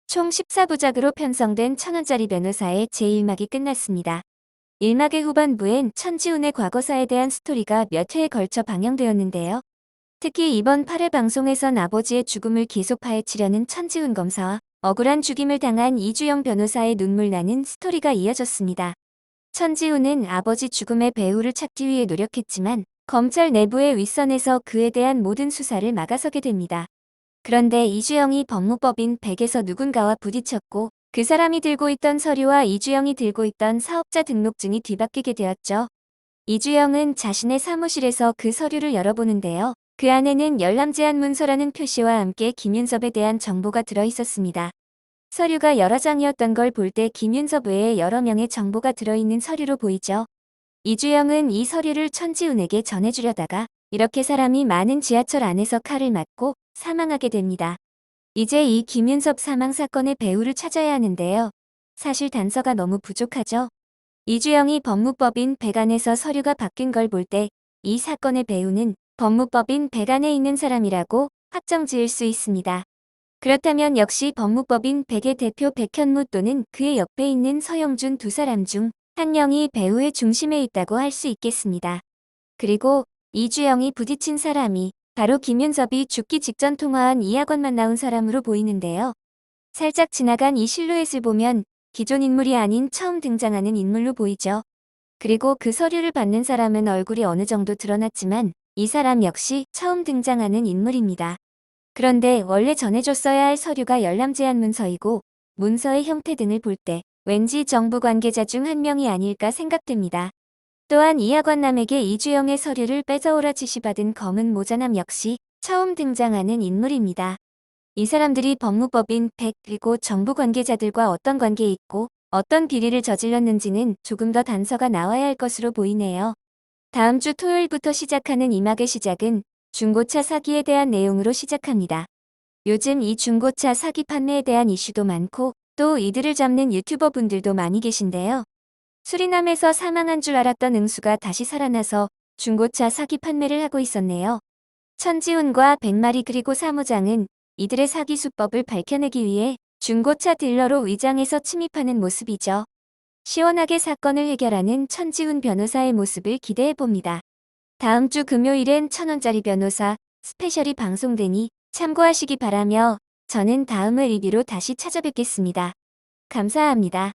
총 14부작으로 편성된 1000원짜리 변호사의 제1막이 끝났습니다. 1막의 후반부엔 천지훈의 과거사에 대한 스토리가 몇 회에 걸쳐 방영되었는데요. 특히 이번 8회 방송에선 아버지의 죽음을 계속 파헤치려는 천지훈 검사와 억울한 죽임을 당한 이주영 변호사의 눈물 나는 스토리가 이어졌습니다. 천지훈은 아버지 죽음의 배후를 찾기 위해 노력했지만 검찰 내부의 윗선에서 그에 대한 모든 수사를 막아서게 됩니다. 그런데 이주영이 법무법인 백에서 누군가와 부딪혔고 그 사람이 들고 있던 서류와 이주영이 들고 있던 사업자 등록증이 뒤바뀌게 되었죠. 이주영은 자신의 사무실에서 그 서류를 열어보는데요. 그 안에는 열람 제한 문서라는 표시와 함께 김윤섭에 대한 정보가 들어있었습니다. 서류가 여러 장이었던 걸 볼 때 김윤섭 외에 여러 명의 정보가 들어있는 서류로 보이죠. 이주영은 이 서류를 천지훈에게 전해주려다가 이렇게 사람이 많은 지하철 안에서 칼을 맞고 사망하게 됩니다. 이제 이 김윤섭 사망 사건의 배후를 찾아야 하는데요. 사실 단서가 너무 부족하죠. 이주영이 법무법인 백안에서 서류가 바뀐 걸 볼 때 이 사건의 배후는 법무법인 백안에 있는 사람이라고 확정 지을 수 있습니다. 그렇다면 역시 법무법인 백의 대표 백현무 또는 그의 옆에 있는 서영준 두 사람 중 한 명이 배후의 중심에 있다고 할 수 있겠습니다. 그리고 이주영이 부딪힌 사람이 바로 김윤섭이 죽기 직전 통화한 이학원만 나온 사람으로 보이는데요. 살짝 지나간 이 실루엣을 보면 기존 인물이 아닌 처음 등장하는 인물로 보이죠. 그리고 그 서류를 받는 사람은 얼굴이 어느 정도 드러났지만 이 사람 역시 처음 등장하는 인물입니다. 그런데 원래 전해줬어야 할 서류가 열람 제한 문서이고 문서의 형태 등을 볼 때 왠지 정부 관계자 중 한 명이 아닐까 생각됩니다. 또한 이학원남에게 이주영의 서류를 뺏어오라 지시받은 검은 모자남 역시 처음 등장하는 인물입니다. 이 사람들이 법무법인 백 그리고 정부 관계자들과 어떤 관계에 있고 어떤 비리를 저질렀는지는 조금 더 단서가 나와야 할 것으로 보이네요. 다음 주 토요일부터 시작하는 이막의 시작은 중고차 사기에 대한 내용으로 시작합니다. 요즘 이 중고차 사기 판매에 대한 이슈도 많고 또 이들을 잡는 유튜버 분들도 많이 계신데요. 수리남에서 사망한 줄 알았던 응수가 다시 살아나서 중고차 사기 판매를 하고 있었네요. 천지훈과 백마리 그리고 사무장은 이들의 사기 수법을 밝혀내기 위해 중고차 딜러로 위장해서 침입하는 모습이죠. 시원하게 사건을 해결하는 천지훈 변호사의 모습을 기대해봅니다. 다음 주 금요일엔 1000원짜리 변호사 스페셜이 방송되니 참고하시기 바라며 저는 다음의 리뷰로 다시 찾아뵙겠습니다. 감사합니다.